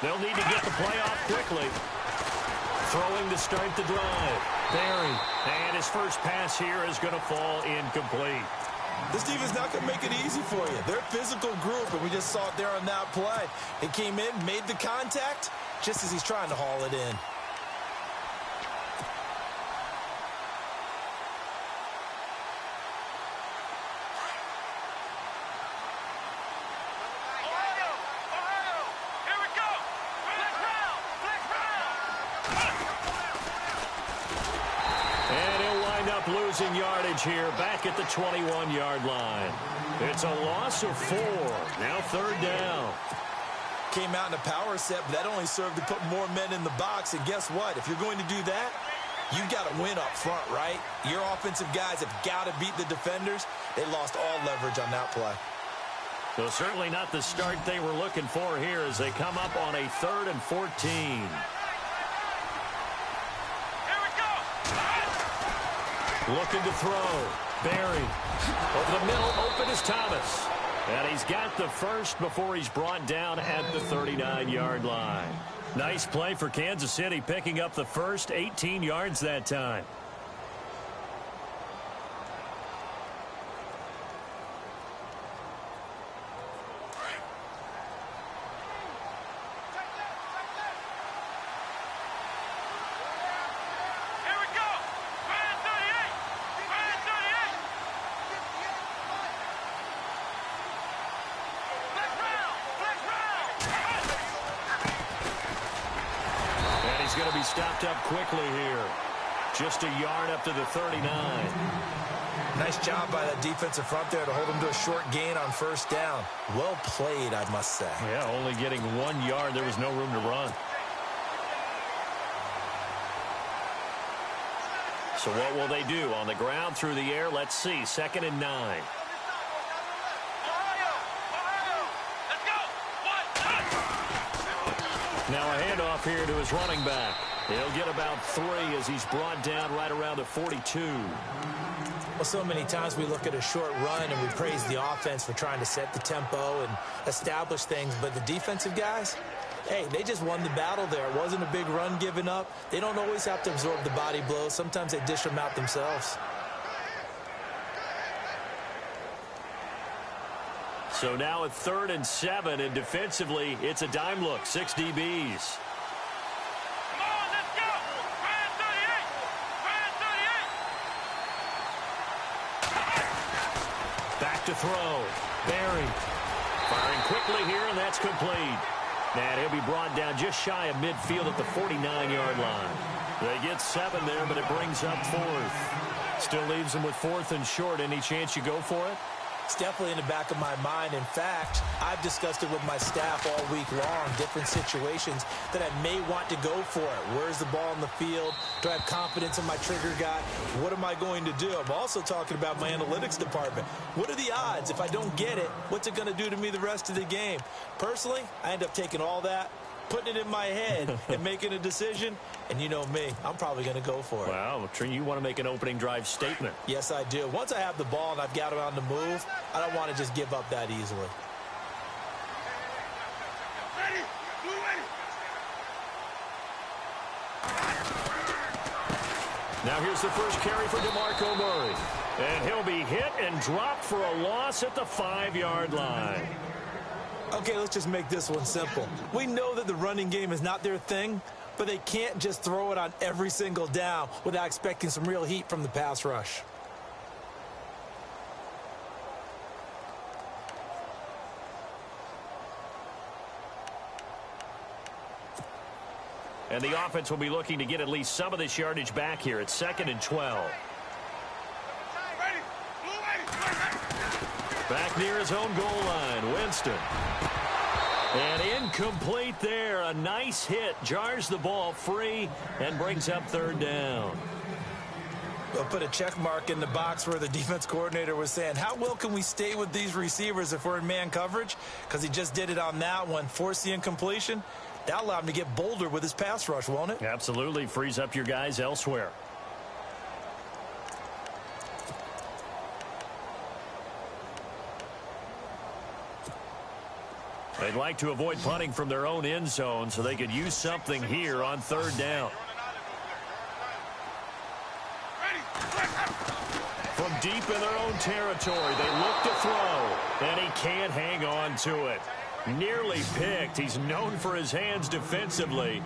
They'll need to get the play off quickly. Throwing to start the drive. Barry. And his first pass here is going to fall incomplete. This defense not going to make it easy for you. They're a physical group, and we just saw it there on that play. He came in, made the contact, just as he's trying to haul it in. Losing yardage here back at the 21-yard line. It's a loss of 4. Now third down. Came out in a power set, but that only served to put more men in the box. And guess what? If you're going to do that, you've got to win up front, right? Your offensive guys have got to beat the defenders. They lost all leverage on that play. So certainly not the start they were looking for here as they come up on a 3rd and 14. Looking to throw. Barry. Over the middle, open is Thomas. And he's got the first before he's brought down at the 39-yard line. Nice play for Kansas City, picking up the first 18 yards that time. Stopped up quickly here. Just a yard up to the 39. Nice job by that defensive front there to hold him to a short gain on first down. Well played, I must say. Yeah, only getting 1 yard. There was no room to run. So what will they do? On the ground, through the air, let's see. 2nd and 9. Now a handoff here to his running back. He'll get about 3 as he's brought down right around the 42. Well, so many times we look at a short run and we praise the offense for trying to set the tempo and establish things. But the defensive guys, hey, they just won the battle there. It wasn't a big run given up. They don't always have to absorb the body blows. Sometimes they dish them out themselves. So now at 3rd and 7, and defensively, it's a dime look. 6 DBs. Back to throw. Barry. Firing quickly here, and that's complete. And he'll be brought down just shy of midfield at the 49-yard line. They get 7 there, but it brings up 4th. Still leaves them with 4th and short. Any chance you go for it? It's definitely in the back of my mind. In fact, I've discussed it with my staff all week long, different situations that I may want to go for it. Where's the ball in the field? Do I have confidence in my trigger guy? What am I going to do? I'm also talking about my analytics department. What are the odds? If I don't get it, what's it going to do to me the rest of the game? Personally, I end up taking all that, putting it in my head, and making a decision. And you know me, I'm probably going to go for it. Wow, you want to make an opening drive statement. Yes, I do. Once I have the ball and I've got it on the move, I don't want to just give up that easily. Now here's the first carry for DeMarco Murray. And he'll be hit and dropped for a loss at the 5-yard line. Okay, let's just make this one simple. We know that the running game is not their thing, but they can't just throw it on every single down without expecting some real heat from the pass rush. And the offense will be looking to get at least some of this yardage back here. It's 2nd and 12. Back near his own goal line, Winston. And incomplete there. A nice hit. Jars the ball free and brings up 3rd down. They'll put a check mark in the box where the defense coordinator was saying, how well can we stay with these receivers if we're in man coverage? Because he just did it on that one. Force the incompletion. That'll allow him to get bolder with his pass rush, won't it? Absolutely. Frees up your guys elsewhere. They'd like to avoid punting from their own end zone so they could use something here on third down. From deep in their own territory, they look to throw, and he can't hang on to it. Nearly picked. He's known for his hands defensively,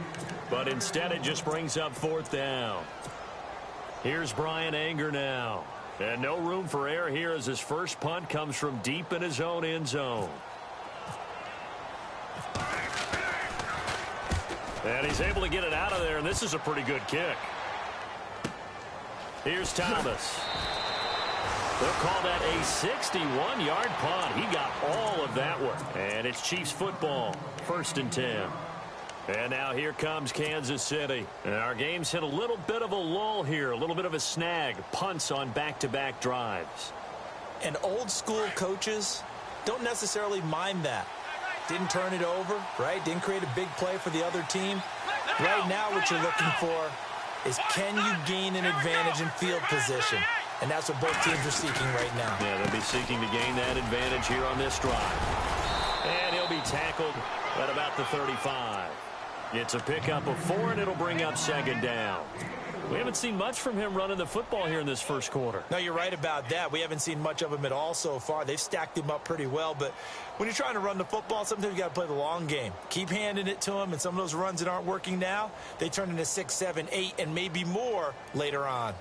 but instead it just brings up fourth down. Here's Brian Anger now. And no room for error here as his first punt comes from deep in his own end zone. And he's able to get it out of there, and this is a pretty good kick. Here's Thomas. They'll call that a 61-yard punt. He got all of that one. And it's Chiefs football, 1st and 10. And now here comes Kansas City. And our game's hit a little bit of a lull here, a little bit of a snag. Punts on back-to-back drives. And old-school coaches don't necessarily mind that. Didn't turn it over, right? Didn't create a big play for the other team. Right now what you're looking for is can you gain an advantage in field position? And that's what both teams are seeking right now. Yeah, they'll be seeking to gain that advantage here on this drive. And he'll be tackled at about the 35. It's a pickup of 4, and it'll bring up 2nd down. We haven't seen much from him running the football here in this first quarter. No, you're right about that. We haven't seen much of him at all so far. They've stacked him up pretty well, but when you're trying to run the football, sometimes you got to play the long game. Keep handing it to him, and some of those runs that aren't working now, they turn into 6, 7, 8, and maybe more later on.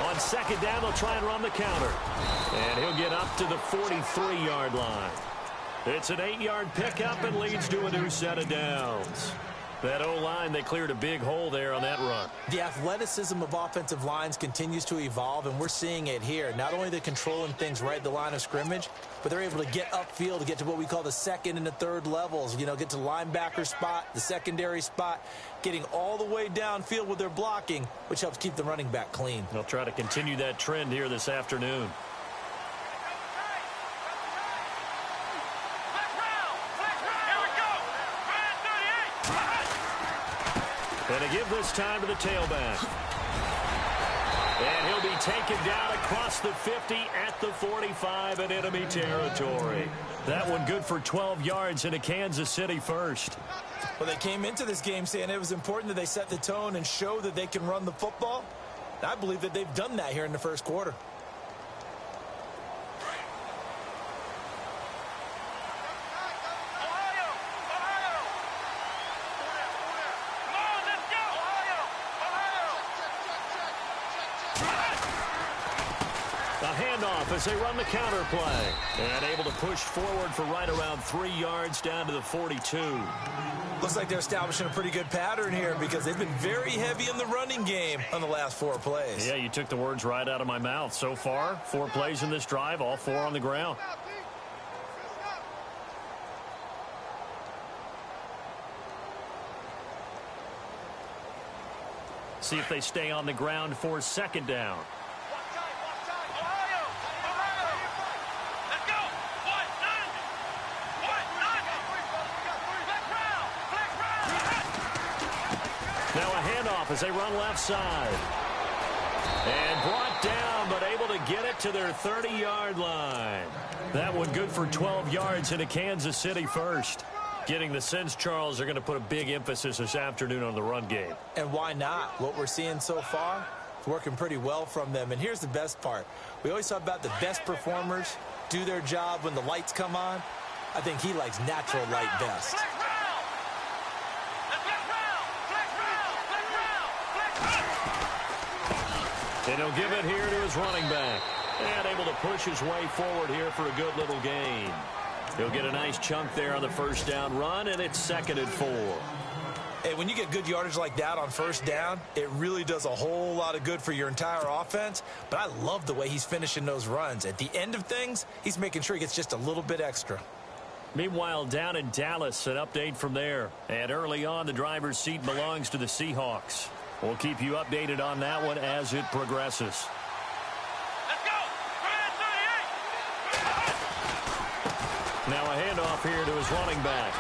On 2nd down, they'll try and run the counter. And he'll get up to the 43-yard line. It's an 8-yard pickup and leads to a new set of downs. That O-line, they cleared a big hole there on that run. The athleticism of offensive lines continues to evolve, and we're seeing it here. Not only they're controlling things right at the line of scrimmage, but they're able to get upfield to get to what we call the 2nd and the 3rd levels. You know, get to linebacker spot, the secondary spot, getting all the way downfield with their blocking, which helps keep the running back clean. They'll try to continue that trend here this afternoon. And to give this time to the tailback. And he'll be taken down across the 50 at the 45 in enemy territory. That one good for 12 yards into Kansas City first. Well, they came into this game saying it was important that they set the tone and show that they can run the football. And I believe that they've done that here in the first quarter. As they run the counter play. And able to push forward for right around 3 yards down to the 42. Looks like they're establishing a pretty good pattern here because they've been very heavy in the running game on the last 4 plays. Yeah, you took the words right out of my mouth. So far, 4 plays in this drive, all 4 on the ground. See if they stay on the ground for 2nd down. Now a handoff as they run left side. And brought down, but able to get it to their 30-yard line. That one good for 12 yards into Kansas City first. Getting the sense, Charles, are going to put a big emphasis this afternoon on the run game. And why not? What we're seeing so far, it's working pretty well from them. And here's the best part. We always talk about the best performers do their job when the lights come on. I think he likes natural light best. And he'll give it here to his running back. And able to push his way forward here for a good little gain. He'll get a nice chunk there on the 1st down run, and it's 2nd and 4. Hey, when you get good yardage like that on 1st down, it really does a whole lot of good for your entire offense. But I love the way he's finishing those runs. At the end of things, he's making sure he gets just a little bit extra. Meanwhile, down in Dallas, an update from there. And early on, the driver's seat belongs to the Seahawks. We'll keep you updated on that one as it progresses. Let's go! Now a handoff here to his running back.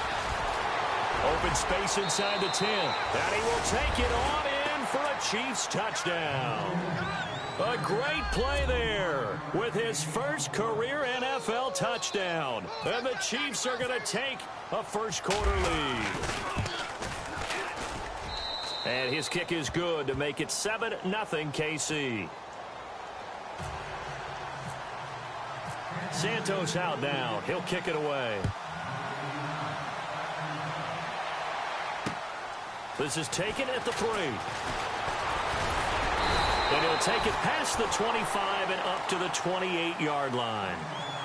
Open space inside the 10. And he will take it on in for a Chiefs touchdown. A great play there with his first career NFL touchdown. And the Chiefs are going to take a first-quarter lead. And his kick is good to make it 7-0 KC. Santos out now. He'll kick it away. This is taken at the 3. And he'll take it past the 25 and up to the 28-yard line.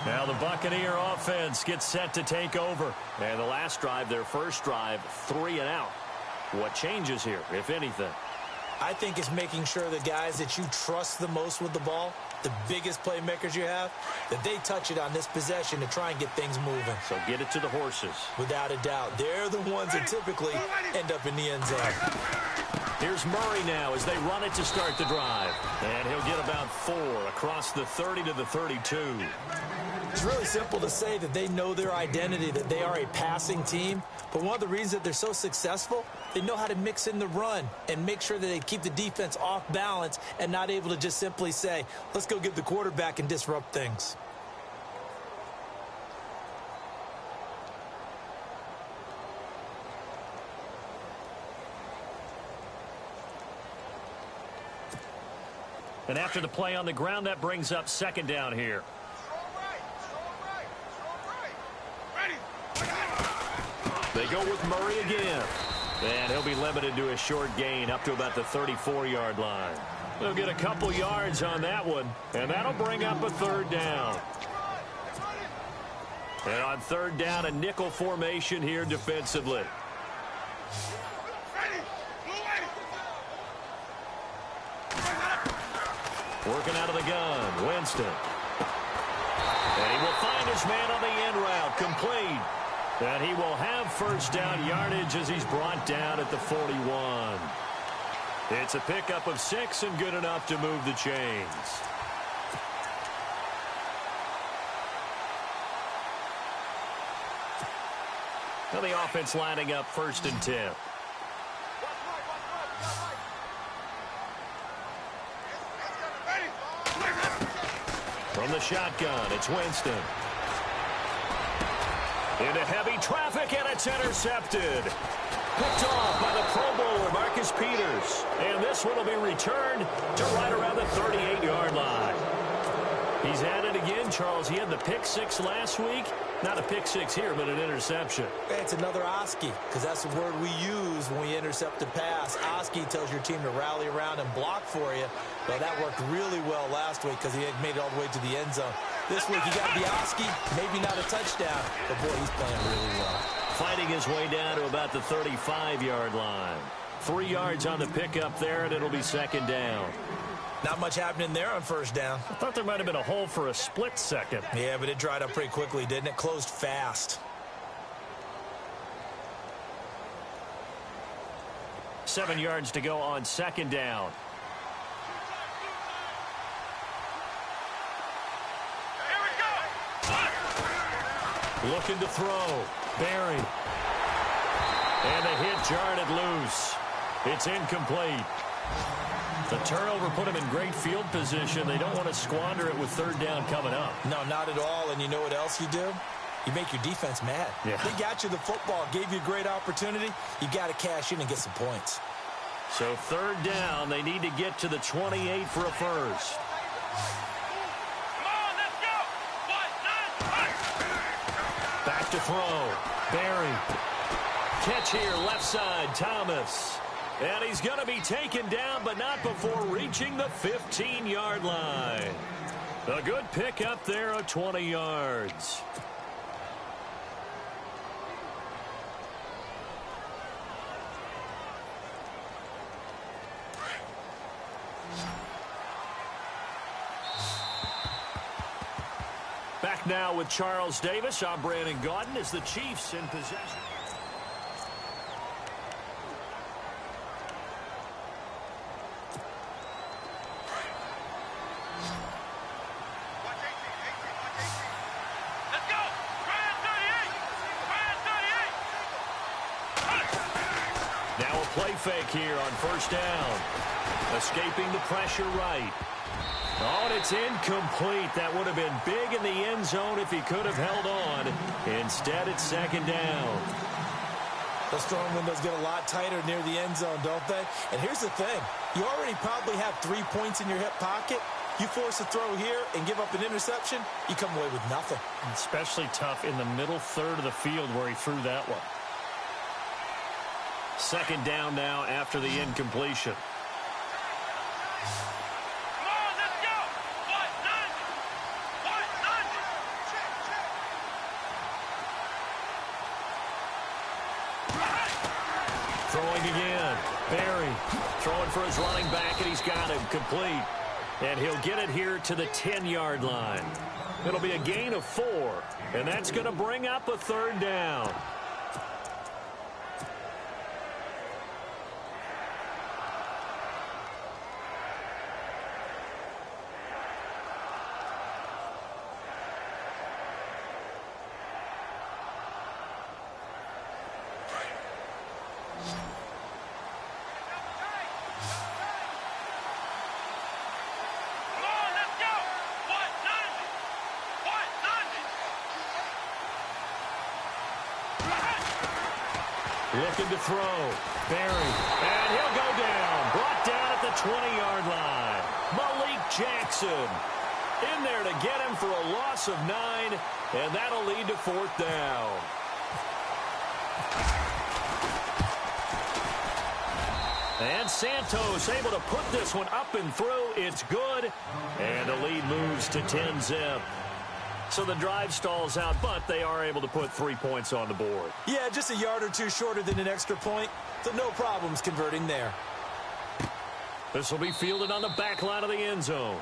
Now the Buccaneer offense gets set to take over. And the last drive, their first drive, 3 and out. What changes here, if anything? I think it's making sure the guys that you trust the most with the ball, the biggest playmakers you have, that they touch it on this possession to try and get things moving. So get it to the horses. Without a doubt. They're the ones that typically end up in the end zone. Here's Murray now as they run it to start the drive. And he'll get about 4 across the 30 to the 32. It's really simple to say that they know their identity, that they are a passing team. But one of the reasons that they're so successful, they know how to mix in the run and make sure that they keep the defense off balance and not able to just simply say, let's go get the quarterback and disrupt things. And after the play on the ground, that brings up second down here. They go with Murray again. And he'll be limited to a short gain up to about the 34-yard line. They'll get a couple yards on that one, and that'll bring up a third down. And on third down, a nickel formation here defensively. Working out of the gun, Winston. And he will find his man on the end route, complete. And he will have first down yardage as he's brought down at the 41. It's a pickup of 6 and good enough to move the chains. Now the offense lining up 1st and 10. From the shotgun, it's Winston. Into heavy traffic, and it's intercepted. Picked off by the Pro Bowler, Marcus Peters. And this one will be returned to right around the 38-yard line. He's at it again, Charles. He had the pick 6 last week. Not a pick 6 here, but an interception. It's another Oski, because that's the word we use when we intercept a pass. Oski tells your team to rally around and block for you. Well, that worked really well last week because he had made it all the way to the end zone. This week, he got the Oski, maybe not a touchdown, but boy, he's playing really well. Fighting his way down to about the 35-yard line. 3 yards on the pickup there, and it'll be second down. Not much happening there on first down. I thought there might have been a hole for a split second. Yeah, but it dried up pretty quickly, didn't it? Closed fast. 7 yards to go on second down. Here we go. Looking to throw. Barry. And the hit jarred it loose. It's incomplete. The turnover put him in great field position. They don't want to squander it with third down coming up. No, not at all. And you know what else you do? You make your defense mad. Yeah. They got you the football, gave you a great opportunity. You got to cash in and get some points. So third down, they need to get to the 28 for a first. Come on, let's go. 1-9-1. Back to throw. Barry. Catch here, left side, Thomas. And he's going to be taken down, but not before reaching the 15-yard line. A good pickup there of 20 yards. Back now with Charles Davis. I'm Brandon Gaudin as the Chiefs in possession. Let's go. Try it, 38. Try it, 38. Now a play fake here on first down. Escaping the pressure right. Oh, and it's incomplete. That would have been big in the end zone if he could have held on. Instead, it's second down. Those throwing windows get a lot tighter near the end zone, don't they? And here's the thing. You already probably have 3 points in your hip pocket. You force a throw here and give up an interception, you come away with nothing. Especially tough in the middle third of the field where he threw that one. Second down now after the incompletion. Come on, let's go. 190. Throwing again. Barry throwing for his running back, and he's got him complete. And he'll get it here to the 10-yard line. It'll be a gain of 4, and that's going to bring up a third down. Looking to throw. Barry. And he'll go down. Brought down at the 20-yard line. Malik Jackson in there to get him for a loss of 9. And that'll lead to fourth down. And Santos able to put this one up and through. It's good. And the lead moves to 10-zip. So the drive stalls out, but they are able to put 3 points on the board. Yeah, just a yard or two shorter than an extra point, so no problems converting there. This will be fielded on the back line of the end zone.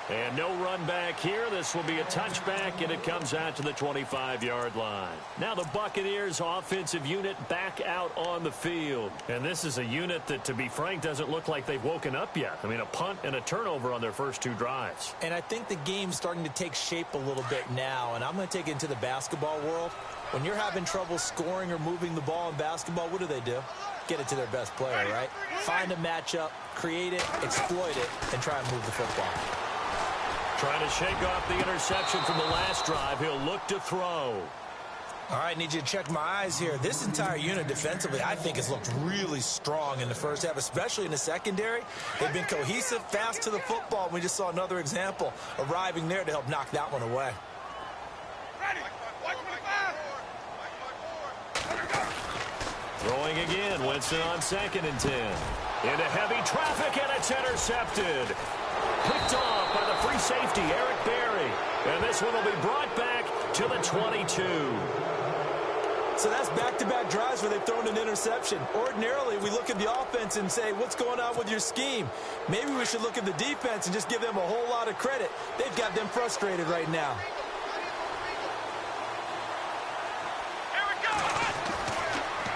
And no run back here. This will be a touchback, and it comes out to the 25-yard line. Now the Buccaneers offensive unit back out on the field. And this is a unit that, to be frank, doesn't look like they've woken up yet. I mean, a punt and a turnover on their first 2 drives. And I think the game's starting to take shape a little bit now, and I'm going to take it into the basketball world. When you're having trouble scoring or moving the ball in basketball, what do? Get it to their best player, right? Find a matchup, create it, exploit it, and try and move the football. Trying to shake off the interception from the last drive. He'll look to throw. All right, need you to check my eyes here. This entire unit defensively, I think, has looked really strong in the first half, especially in the secondary. They've been cohesive, fast to the football. We just saw another example arriving there to help knock that one away. Throwing again. Winston on 2nd and 10. Into heavy traffic, and it's intercepted. Picked off by the free safety, Eric Berry. And this one will be brought back to the 22. So that's back-to-back drives where they've thrown an interception. Ordinarily, we look at the offense and say, what's going on with your scheme? Maybe we should look at the defense and just give them a whole lot of credit. They've got them frustrated right now. Here we go.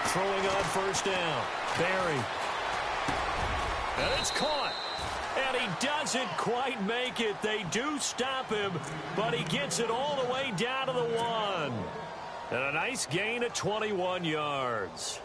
Throwing on first down. Berry. And it's caught. And he doesn't quite make it. They do stop him, but he gets it all the way down to the 1. And a nice gain of 21 yards.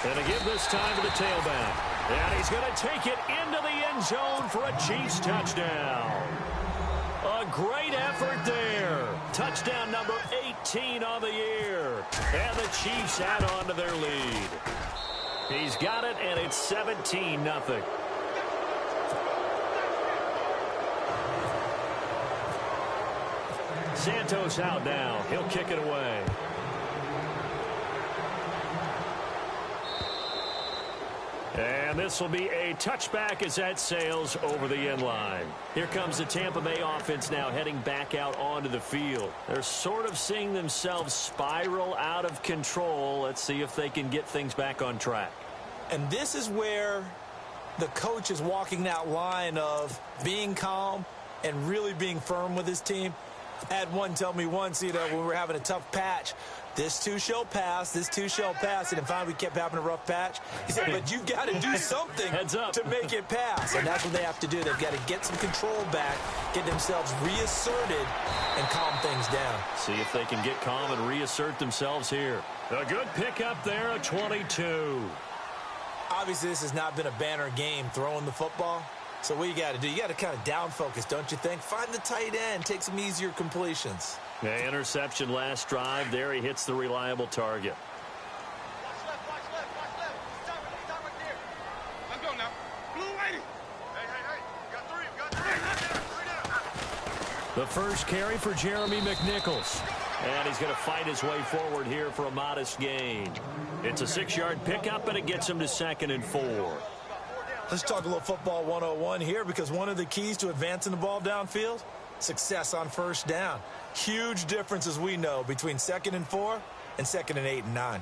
And to give this time to the tailback. And he's going to take it into the end zone for a Chiefs touchdown. A great effort there. Touchdown number 18 on the year. And the Chiefs add on to their lead. He's got it, and it's 17-0. Santos out now. He'll kick it away. And this will be a touchback as that sails over the end line. Here comes the Tampa Bay offense now heading back out onto the field. They're sort of seeing themselves spiral out of control. Let's see if they can get things back on track. And this is where the coach is walking that line of being calm and really being firm with his team. I had one tell me once, when we were having a tough patch, this too shall pass, this too shall pass, and finally we kept having a rough patch. He said, but you've got to do something to make it pass, and that's what they have to do. They've got to get some control back, get themselves reasserted, and calm things down. See if they can get calm and reassert themselves here. A good pickup there, a 22. Obviously, this has not been a banner game throwing the football. So what you got to do, you got to kind of down focus, don't you think? Find the tight end, take some easier completions. The interception last drive. There he hits the reliable target. Watch left, watch left, watch left. Stop right there. Let's go now. Blue lady. Hey. We got three down. The first carry for Jeremy McNichols. And he's going to fight his way forward here for a modest gain. It's a 6-yard pickup, and it gets him to 2nd and 4. Let's talk a little football 101 here, because one of the keys to advancing the ball downfield, success on first down. Huge difference, as we know, between 2nd and 4 and 2nd and 8 and 9.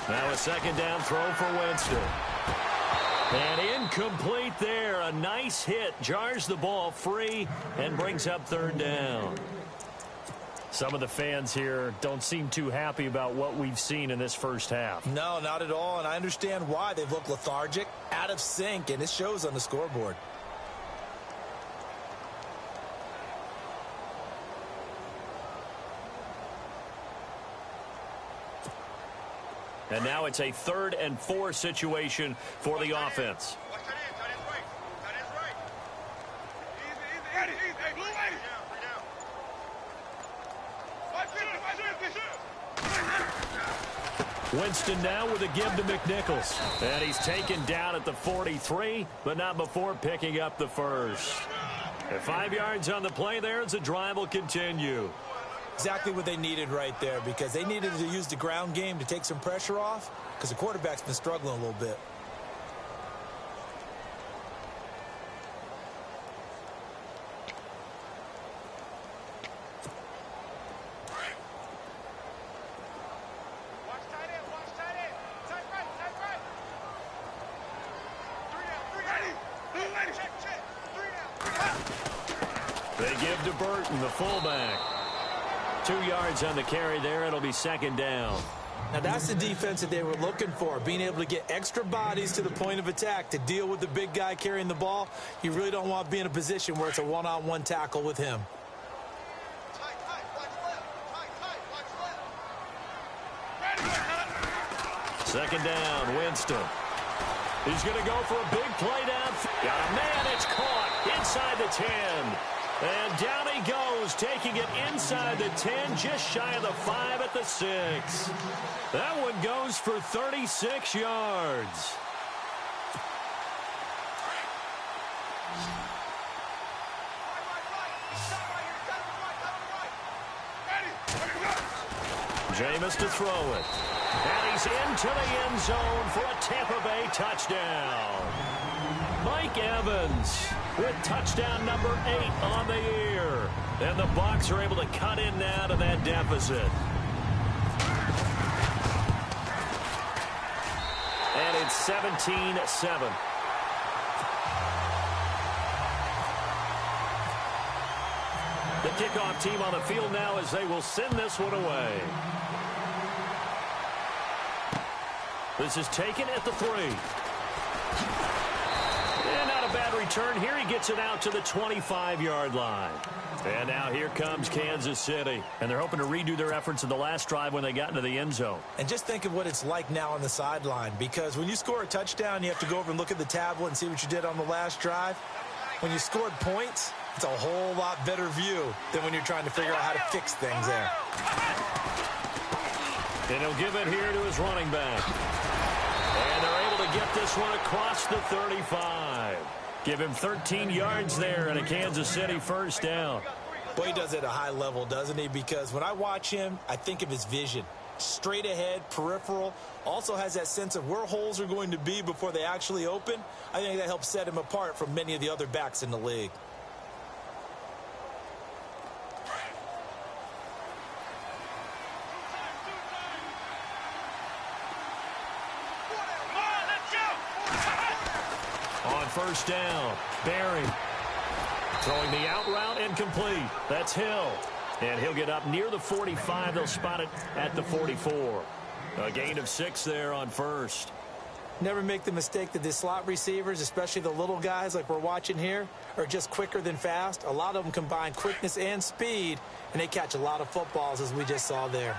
Now a 2nd down throw for Winston. And incomplete there. A nice hit. Jars the ball free and brings up 3rd down. Some of the fans here don't seem too happy about what we've seen in this first half. No, not at all, and I understand why. They've looked lethargic, out of sync, and it shows on the scoreboard. And now it's a 3rd and 4 situation for the offense. Watch that in. Tight end's right. Tight end's right. Easy. Hey, blue lady. Three down. Winston now with a give to McNichols. And he's taken down at the 43, but not before picking up the first. At 5 yards on the play there as the drive will continue. Exactly what they needed right there, because they needed to use the ground game to take some pressure off, because the quarterback's been struggling a little bit. Watch tight end. Tight right. 3 down. Ready. Blue lady. Check. 3 down. They give to Burton, the fullback. 2 yards on the carry there. It'll be 2nd down. Now that's the defense that they were looking for, being able to get extra bodies to the point of attack to deal with the big guy carrying the ball. You really don't want to be in a position where it's a one-on-one tackle with him. Tight. Watch left. Ready. 2nd down, Winston. He's going to go for a big play down. Got a man. It's caught inside the 10. And down he goes, taking it inside the 10, just shy of the 5 at the 6. That one goes for 36 yards. Jameis to throw it. And he's into the end zone for a Tampa Bay touchdown. Mike Evans with touchdown number 8 on the year. And the Bucs are able to cut in now to that deficit. And it's 17-7. The kickoff team on the field now as they will send this one away. This is taken at the 3. And not a bad return here. He gets it out to the 25-yard line. And now here comes Kansas City. And they're hoping to redo their efforts in the last drive when they got into the end zone. And just think of what it's like now on the sideline, because when you score a touchdown, you have to go over and look at the tablet and see what you did on the last drive. When you scored points, it's a whole lot better view than when you're trying to figure out how to fix things there. And he'll give it here to his running back. And they're able to get this one across the 35. Give him 13 yards there and a Kansas City first down. Boy, he does it at a high level, doesn't he? Because when I watch him, I think of his vision. straight ahead, peripheral. Also has that sense of where holes are going to be before they actually open. I think that helps set him apart from many of the other backs in the league. On first down, Barry throwing the out route incomplete. That's Hill. And he'll get up near the 45. They'll spot it at the 44. A gain of 6 there on first. Never make the mistake that the slot receivers, especially the little guys like we're watching here, are just quicker than fast. A lot of them combine quickness and speed, and they catch a lot of footballs, as we just saw there.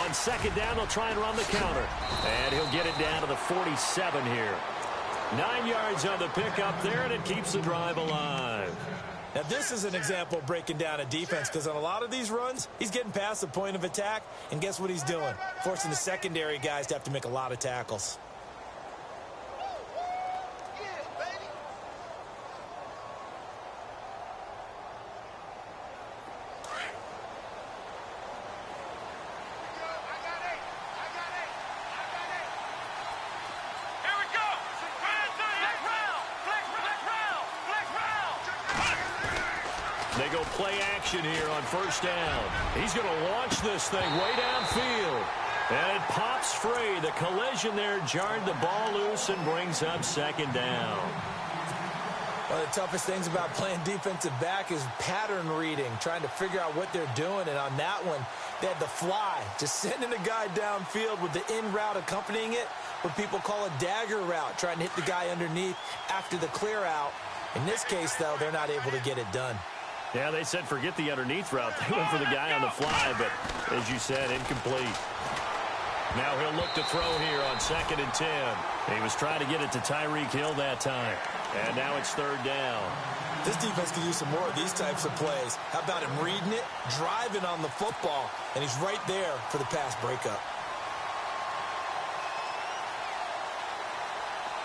On second down, they'll try and run the counter. And he'll get it down to the 47 here. 9 yards on the pickup there, and it keeps the drive alive. Now, this is an example of breaking down a defense, because on a lot of these runs, he's getting past the point of attack, and guess what he's doing? Forcing the secondary guys to have to make a lot of tackles. They go play action here on first down. He's going to launch this thing way downfield. And it pops free. The collision there jarred the ball loose and brings up second down. One of the toughest things about playing defensive back is pattern reading, trying to figure out what they're doing. And on that one, they had the fly, just sending a guy downfield with the in route accompanying it, what people call a dagger route, trying to hit the guy underneath after the clear out. In this case, though, they're not able to get it done. Yeah, they said forget the underneath route. They went for the guy on the fly, but as you said, incomplete. Now he'll look to throw here on 2nd and 10. He was trying to get it to Tyreek Hill that time. And now it's 3rd down. This defense could use some more of these types of plays. How about him reading it, driving on the football, and he's right there for the pass breakup.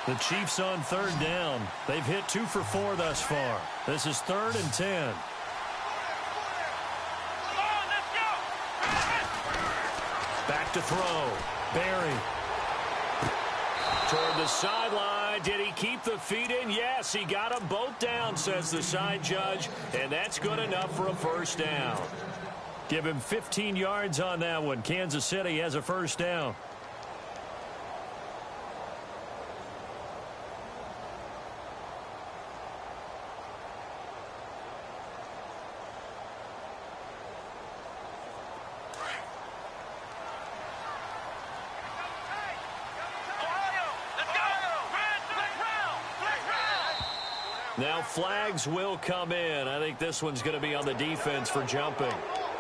The Chiefs on 3rd down. They've hit 2 for 4 thus far. This is 3rd and 10. Back to throw. Barry. Toward the sideline. Did he keep the feet in? Yes, he got them both down, says the side judge. And that's good enough for a first down. Give him 15 yards on that one. Kansas City has a first down. Now flags will come in. I think this one's going to be on the defense for jumping.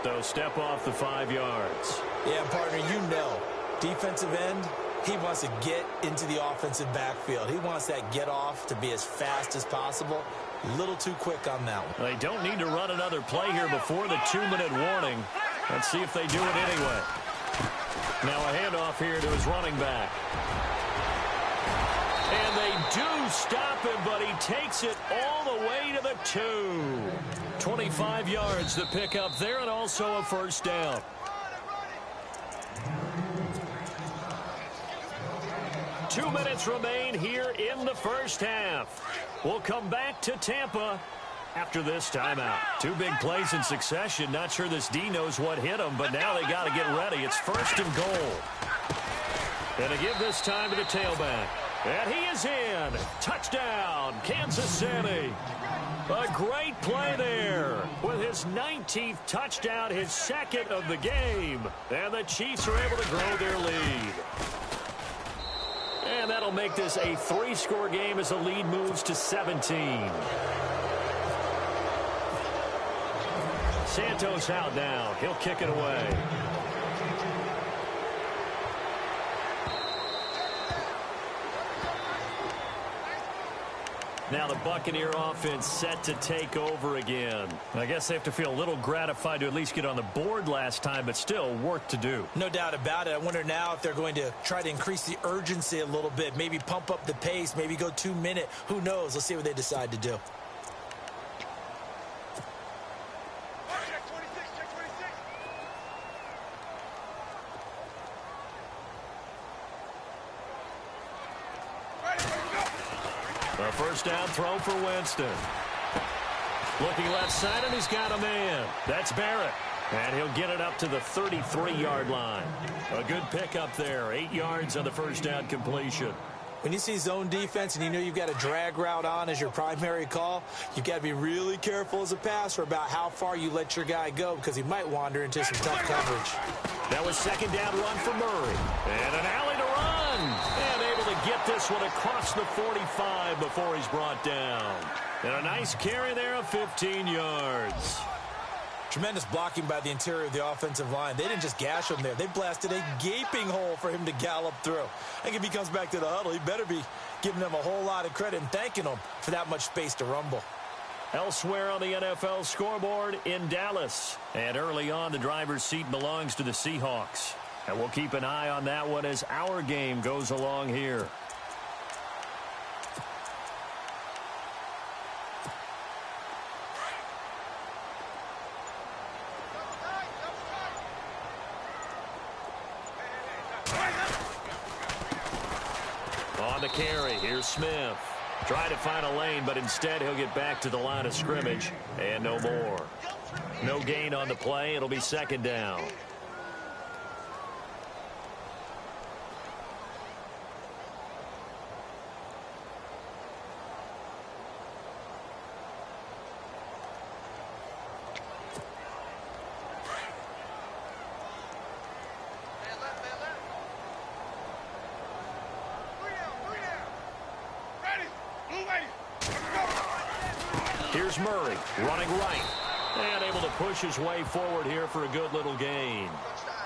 They'll step off the 5 yards. Yeah, partner, you know, defensive end, he wants to get into the offensive backfield. He wants that get off to be as fast as possible. A little too quick on that one. They don't need to run another play here before the 2-minute warning. Let's see if they do it anyway. Now a handoff here to his running back. And they do stop him, but he takes it all the way to the 2. 25 yards to pick up there, and also a first down. Two minutes remain here in the first half. We'll come back to Tampa after this timeout. 2 big plays in succession. Not sure this D knows what hit him, but now they got to get ready. It's 1st and goal. And to give this time to the tailback. And he is in. Touchdown, Kansas City. A great play there with his 19th touchdown, his 2nd of the game. And the Chiefs are able to grow their lead. And that'll make this a 3-score game as the lead moves to 17. Santos out now. He'll kick it away. Now the Buccaneer offense set to take over again. I guess they have to feel a little gratified to at least get on the board last time, but still work to do. No doubt about it. I wonder now if they're going to try to increase the urgency a little bit, maybe pump up the pace, maybe go 2-minute. Who knows? Let's see what they decide to do. A first down throw for Winston. Looking left side, and he's got a man. That's Barrett. And he'll get it up to the 33-yard line. A good pickup there. 8 yards on the first down completion. When you see zone defense and you know you've got a drag route on as your primary call, you've got to be really careful as a passer about how far you let your guy go because he might wander into some tough coverage. That was second down run for Murray. And an alley to run. And able to get this one across the 45 before he's brought down. And a nice carry there of 15 yards. Tremendous blocking by the interior of the offensive line. They didn't just gash him there. They blasted a gaping hole for him to gallop through. I think if he comes back to the huddle, he better be giving them a whole lot of credit and thanking them for that much space to rumble. Elsewhere on the NFL scoreboard in Dallas. And early on, the driver's seat belongs to the Seahawks. And we'll keep an eye on that one as our game goes along here. On the carry, here's Smith. Try to find a lane, but instead he'll get back to the line of scrimmage, and no more. No gain on the play. It'll be second down. Here's Murray running right and able to push his way forward here for a good little gain.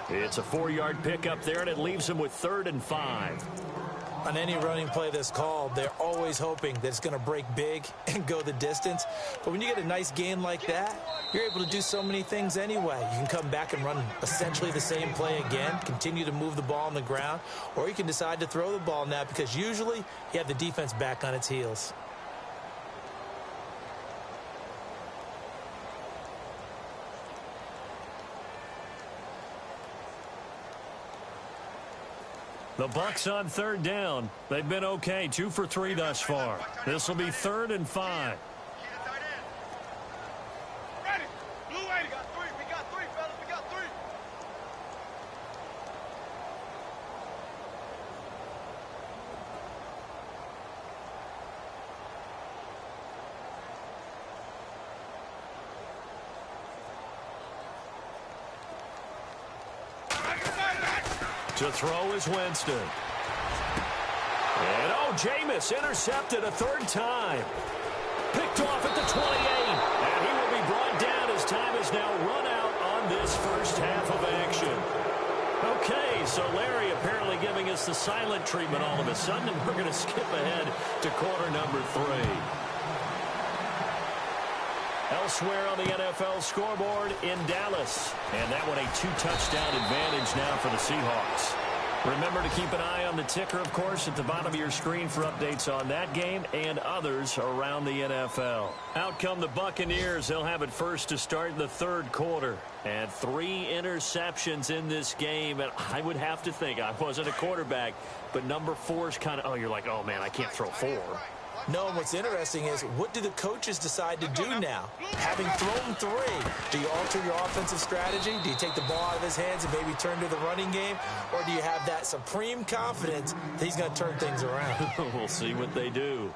It's a 4-yard pickup there, and it leaves him with 3rd and 5. On any running play that's called, they're always hoping that it's going to break big and go the distance. But when you get a nice gain like that, you're able to do so many things anyway. You can come back and run essentially the same play again, continue to move the ball on the ground, or you can decide to throw the ball now because usually you have the defense back on its heels. The Bucs on 3rd down. They've been okay, 2 for 3 thus far. This will be 3rd and 5. Ready. Blue 80. We got 3, fellas. We got 3. To throw is Winston. And, Jameis intercepted a 3rd time. Picked off at the 28. And he will be brought down as time is now run out on this first half of action. Okay, so Larry apparently giving us the silent treatment all of a sudden, and we're going to skip ahead to quarter number 3. Elsewhere on the NFL scoreboard in Dallas. And that one a 2-touchdown advantage now for the Seahawks. Remember to keep an eye on the ticker, of course, at the bottom of your screen for updates on that game and others around the NFL. Out come the Buccaneers. They'll have it first to start the 3rd quarter. And 3 interceptions in this game. And I would have to think, I wasn't a quarterback, but number 4 is kind of, you're like, oh, man, I can't throw 4. No, and what's interesting is what do the coaches decide to do now? Having thrown 3, do you alter your offensive strategy? Do you take the ball out of his hands and maybe turn to the running game? Or do you have that supreme confidence that he's going to turn things around? We'll see what they do.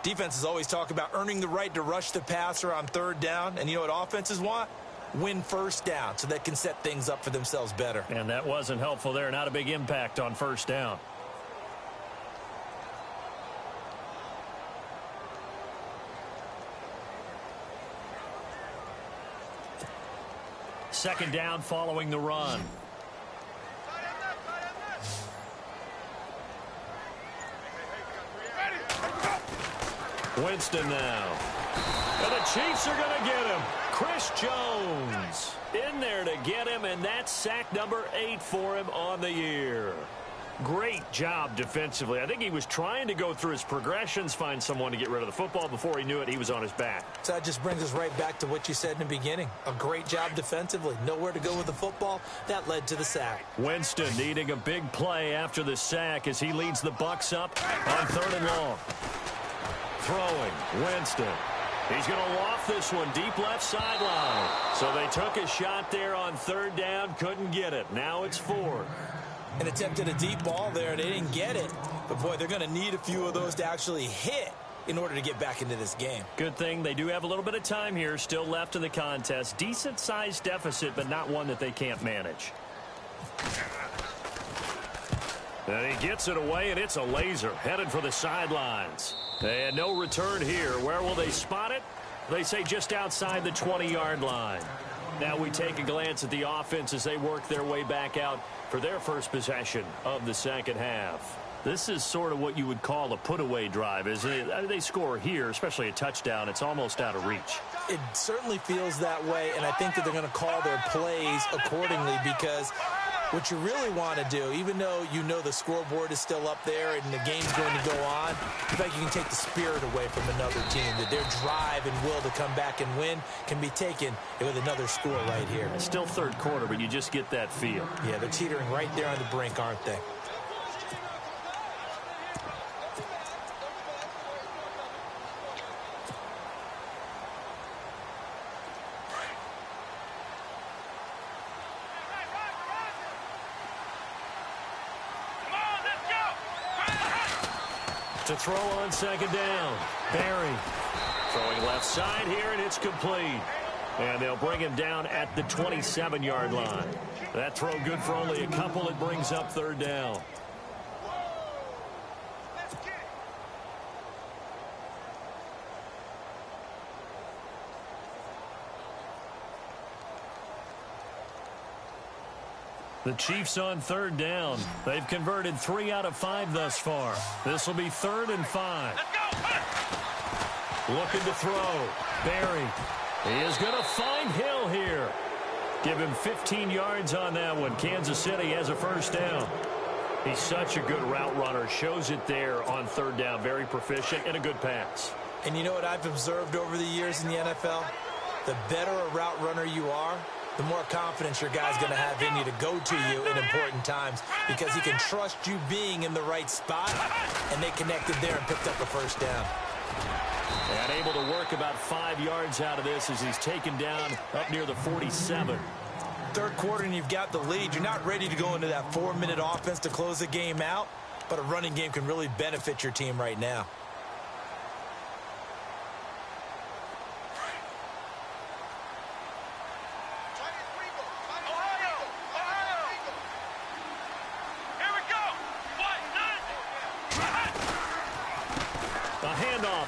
Defenses always talk about earning the right to rush the passer on 3rd down. And you know what offenses want? Win 1st down so they can set things up for themselves better. And that wasn't helpful there. Not a big impact on 1st down. Second down following the run. Winston now. And the Chiefs are going to get him. Chris Jones in there to get him, and that's sack number 8 for him on the year. Great job defensively. I think he was trying to go through his progressions, find someone to get rid of the football. Before he knew it, he was on his back. So that just brings us right back to what you said in the beginning. A great job defensively. Nowhere to go with the football. That led to the sack. Winston needing a big play after the sack as he leads the Bucs up on 3rd and long. throwing. Winston. He's going to loft this one deep left sideline. So they took a shot there on third down, couldn't get it. Now it's fourth. And attempted a deep ball there. They didn't get it. But, boy, they're going to need a few of those to actually hit in order to get back into this game. Good thing they do have a little bit of time here still left in the contest. Decent-sized deficit, but not one that they can't manage. And he gets it away, and it's a laser headed for the sidelines. And no return here. Where will they spot it? They say just outside the 20-yard line. Now we take a glance at the offense as they work their way back out for their first possession of the second half. This is sort of what you would call a put-away drive, isn't it? They score here, especially a touchdown. It's almost out of reach. It certainly feels that way, and I think that they're going to call their plays accordingly because what you really want to do, even though you know the scoreboard is still up there and the game's going to go on, in fact, you can take the spirit away from another team, that their drive and will to come back and win can be taken with another score right here. It's still third quarter, but you just get that feel. Yeah, they're teetering right there on the brink, aren't they? To throw on second down. Barry throwing left side here, and it's complete. And they'll bring him down at the 27-yard line. That throw good for only a couple. It brings up third down. The Chiefs on third down. They've converted 3 out of 5 thus far. This will be 3rd and 5. Looking to throw. Barry. He is going to find Hill here. Give him 15 yards on that one. Kansas City has a first down. He's such a good route runner. Shows it there on third down. Very proficient and a good pass. And you know what I've observed over the years in the NFL? The better a route runner you are, the more confidence your guy's going to have in you to go to you in important times because he can trust you being in the right spot, and they connected there and picked up a first down. And able to work about 5 yards out of this as he's taken down up near the 47. Third quarter and you've got the lead. You're not ready to go into that 4-minute offense to close the game out, but a running game can really benefit your team right now.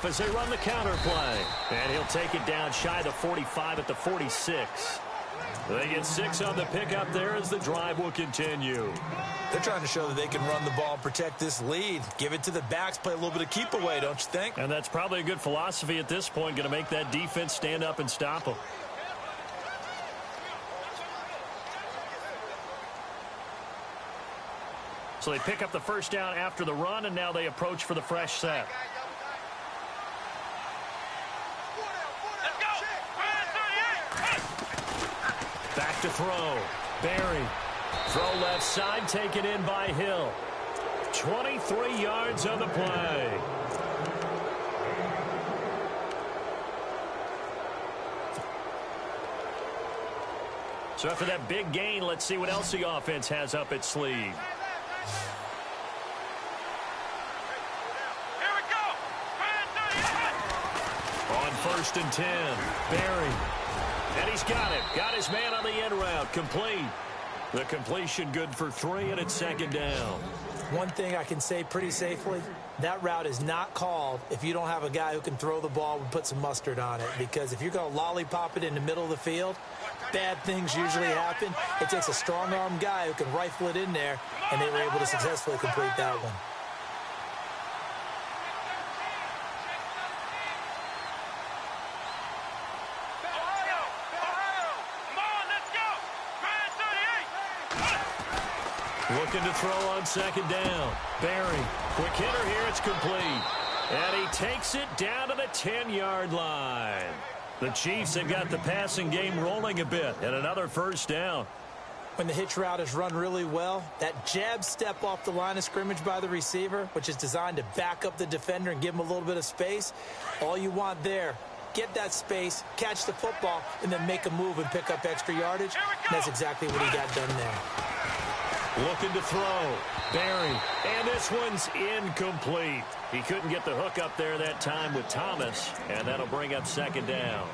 As they run the counter play. And he'll take it down shy of the 45 at the 46. They get 6 on the pickup there as the drive will continue. They're trying to show that they can run the ball and protect this lead. Give it to the backs, play a little bit of keep away, don't you think? And that's probably a good philosophy at this point. Going to make that defense stand up and stop them. So they pick up the first down after the run, and now they approach for the fresh set. Back to throw. Barry. Throw left side, taken in by Hill. 23 yards on the play. So after that big gain, let's see what else the offense has up its sleeve. Here we go. On 1st and 10, Barry. And he's got it. Got his man on the end route. Complete. The completion good for 3, and it's 2nd down. One thing I can say pretty safely, that route is not called if you don't have a guy who can throw the ball and put some mustard on it. Because if you're going to lollipop it in the middle of the field, bad things usually happen. It takes a strong-arm guy who can rifle it in there, and they were able to successfully complete that one. Looking to throw on 2nd down. Barry, quick hitter here, it's complete. And he takes it down to the 10-yard line. The Chiefs have got the passing game rolling a bit, and another first down. When the hitch route is run really well, that jab step off the line of scrimmage by the receiver, which is designed to back up the defender and give him a little bit of space, all you want there, get that space, catch the football, and then make a move and pick up extra yardage. And that's exactly what he got done there. Looking to throw. Barry. And this one's incomplete. He couldn't get the hook up there that time with Thomas, and that'll bring up second down.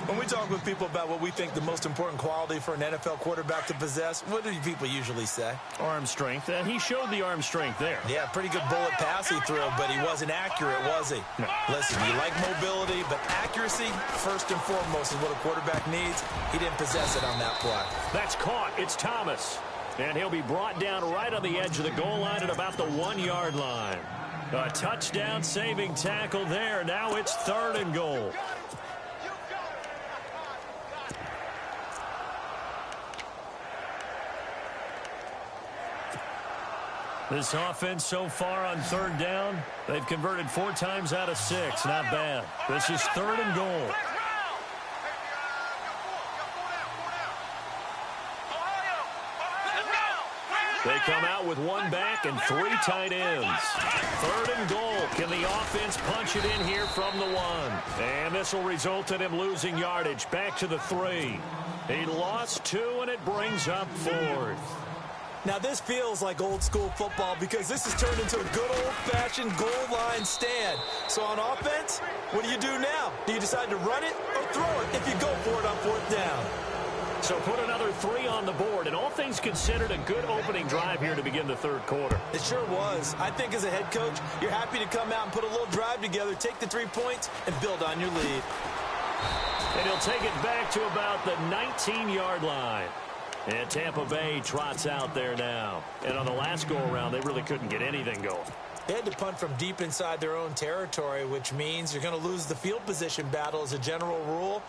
When we talk with people about what we think the most important quality for an NFL quarterback to possess, what do people usually say? Arm strength. And he showed the arm strength there. Yeah, pretty good bullet pass he threw, but he wasn't accurate, was he? No. Listen, you like mobility, but accuracy, first and foremost, is what a quarterback needs. He didn't possess it on that play. That's caught. It's Thomas. And he'll be brought down right on the edge of the goal line at about the 1-yard line. A touchdown-saving tackle there. Now it's 3rd and goal. This offense so far on 3rd down, they've converted 4 times out of 6. Not bad. This is 3rd and goal. They come out with 1 back and 3 tight ends. 3rd and goal. Can the offense punch it in here from the 1? And this will result in him losing yardage. Back to the 3. He lost 2, and it brings up 4th. Now, this feels like old-school football because this has turned into a good old-fashioned goal line stand. So on offense, what do you do now? Do you decide to run it or throw it if you go for it on 4th down? So put another 3 on the board, and all things considered, a good opening drive here to begin the 3rd quarter. It sure was. I think as a head coach, you're happy to come out and put a little drive together, take the 3 points, and build on your lead. And he'll take it back to about the 19-yard line. And Tampa Bay trots out there now. And on the last go-around, they really couldn't get anything going. They had to punt from deep inside their own territory, which means you're going to lose the field position battle as a general rule.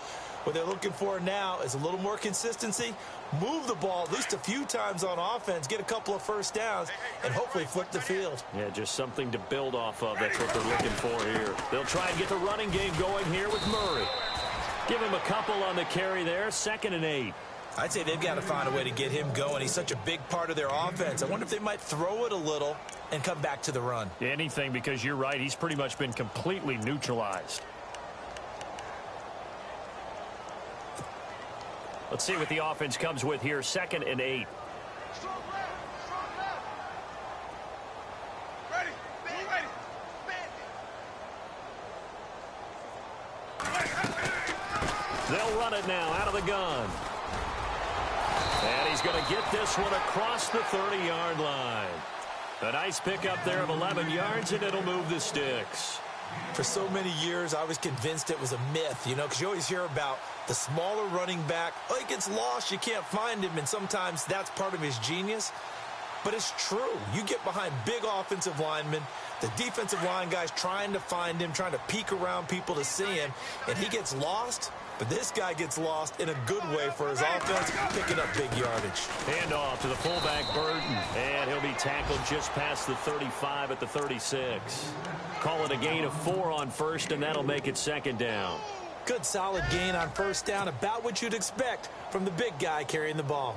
What they're looking for now is a little more consistency, move the ball at least a few times on offense, get a couple of 1st downs, and hopefully flip the field. Yeah, just something to build off of. That's what they're looking for here. They'll try and get the running game going here with Murray. Give him a couple on the carry there, 2nd and 8. I'd say they've got to find a way to get him going. He's such a big part of their offense. I wonder if they might throw it a little and come back to the run. Anything, because you're right. He's pretty much been completely neutralized. Let's see what the offense comes with here. 2nd and 8. Strong left. Ready. They'll run it now out of the gun. And he's going to get this one across the 30-yard line. A nice pickup there of 11 yards, and it'll move the sticks. For so many years, I was convinced it was a myth, because you always hear about the smaller running back. Oh, he gets lost, you can't find him, and sometimes that's part of his genius. But it's true. You get behind big offensive linemen, the defensive line guys trying to find him, trying to peek around people to see him, and he gets lost. But this guy gets lost in a good way for his offense, picking up big yardage. Hand off to the fullback, Burton. And he'll be tackled just past the 35 at the 36. Call it a gain of 4 on 1st, and that'll make it 2nd down. Good solid gain on 1st down, about what you'd expect from the big guy carrying the ball.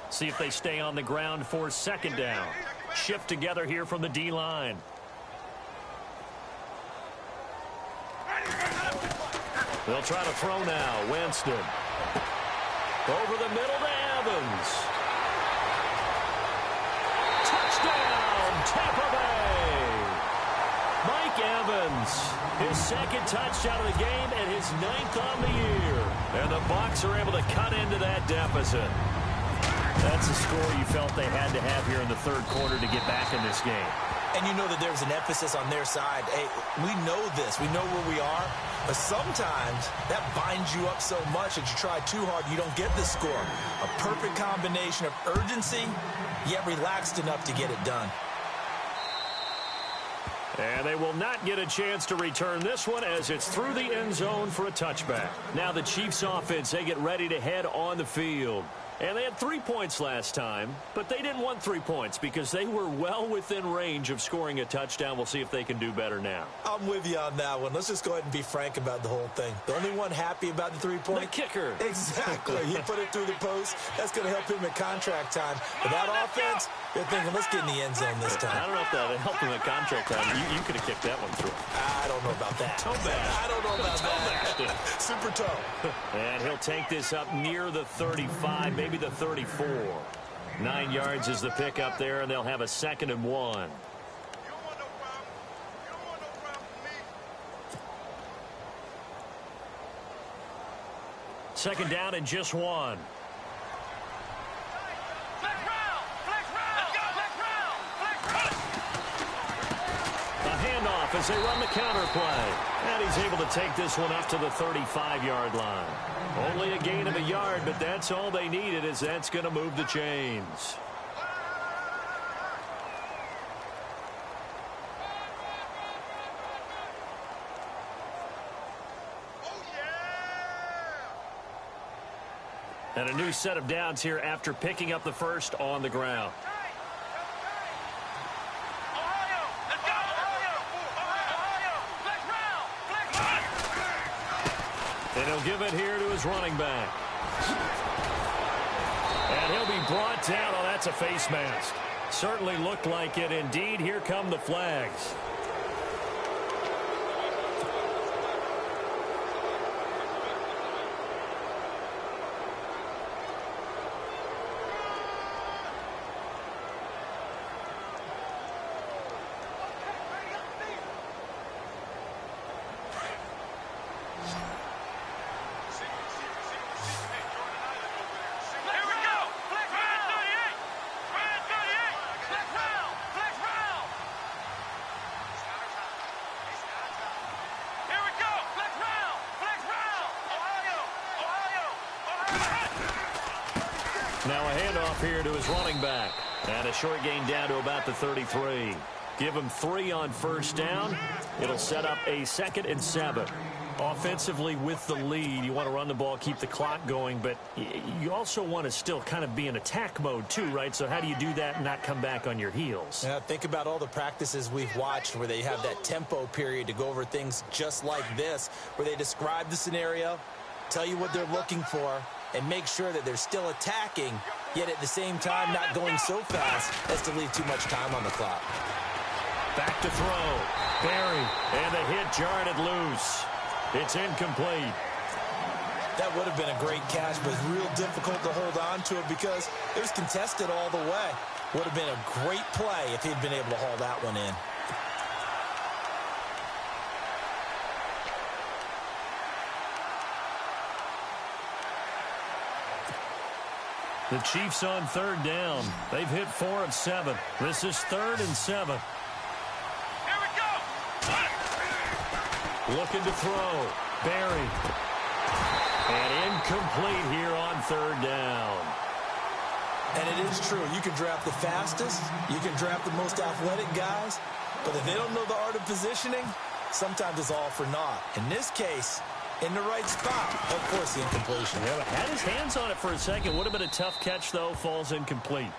See if they stay on the ground for 2nd down. Shift together here from the D-line. They'll try to throw now. Winston. Over the middle to Evans. Touchdown, Tampa Bay. Mike Evans, his 2nd touchdown of the game and his 9th on the year. And the Bucs are able to cut into that deficit. That's a score you felt they had to have here in the 3rd quarter to get back in this game. And you know that there's an emphasis on their side. Hey, we know this. We know where we are. But sometimes that binds you up so much that you try too hard, you don't get the score. A perfect combination of urgency, yet relaxed enough to get it done. And they will not get a chance to return this one as it's through the end zone for a touchback. Now the Chiefs offense, they get ready to head on the field. And they had 3 points last time, but they didn't want 3 points because they were well within range of scoring a touchdown. We'll see if they can do better now. I'm with you on that one. Let's just go ahead and be frank about the whole thing. The only one happy about the 3-point? The kicker. Exactly. He put it through the post. That's going to help him at contract time. But that offense, they're thinking, let's get in the end zone this time. I don't know if that helped him at contract time. You could have kicked that one through. I don't know about that. Toe bag. I don't know about that. Super toe. And he'll take this up near the 35, maybe the 34. 9 yards is the pickup there, and they'll have a 2nd and 1. You don't want no problem. You don't want no problem with me. 2nd down and just 1. Flex round. Flex round. Let's go. Flex round. Flex round. A handoff as they run the counter play. And he's able to take this one up to the 35-yard line. Only a gain of a yard, but that's all they needed, as that's going to move the chains. Oh, yeah. And a new set of downs here after picking up the first on the ground. Ohio. Let's go. Ohio. Ohio. Flex round. Flex round. And he'll give it here to his running back. And he'll be brought down. Oh, that's a face mask. Certainly looked like it. Indeed, here come the flags. Now a handoff here to his running back. And a short gain down to about the 33. Give him 3 on first down. It'll set up a 2nd and 7. Offensively with the lead, you want to run the ball, keep the clock going, but you also want to still kind of be in attack mode too, right? So how do you do that and not come back on your heels? Yeah, think about all the practices we've watched where they have that tempo period to go over things just like this, where they describe the scenario, tell you what they're looking for, and make sure that they're still attacking, yet at the same time not going so fast as to leave too much time on the clock. Back to throw. Barry, and the hit jarred it loose. It's incomplete. That would have been a great catch, but it's real difficult to hold on to it because it was contested all the way. Would have been a great play if he'd been able to haul that one in. The Chiefs on 3rd down. They've hit 4 of 7. This is 3rd and 7. Here we go. Looking to throw. Barry. And incomplete here on 3rd down. And it is true. You can draft the fastest. You can draft the most athletic guys. But if they don't know the art of positioning, sometimes it's all for naught. In this case, in the right spot. Of course, the incompletion. Yeah, but had his hands on it for a second. Would have been a tough catch, though. Falls incomplete.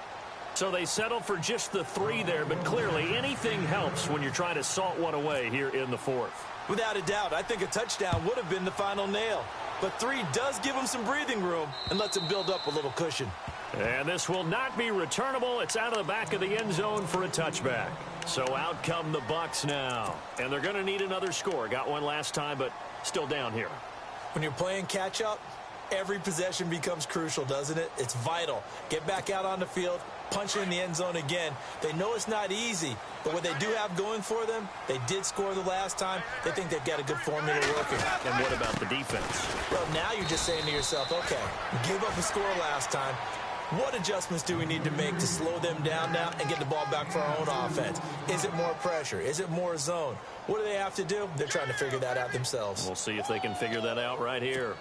So they settle for just the 3 there, but clearly anything helps when you're trying to salt one away here in the 4th. Without a doubt, I think a touchdown would have been the final nail. But 3 does give him some breathing room and lets him build up a little cushion. And this will not be returnable. It's out of the back of the end zone for a touchback. So out come the Bucs now. And they're going to need another score. Got one last time, but still down here. When you're playing catch-up, every possession becomes crucial, doesn't it? It's vital. Get back out on the field, punch it in the end zone again. They know it's not easy, but what they do have going for them, they did score the last time. They think they've got a good formula working. And what about the defense? Well, now you're just saying to yourself, okay, we gave up a score last time. What adjustments do we need to make to slow them down now and get the ball back for our own offense? Is it more pressure? Is it more zone? What do they have to do? They're trying to figure that out themselves. We'll see if they can figure that out right here.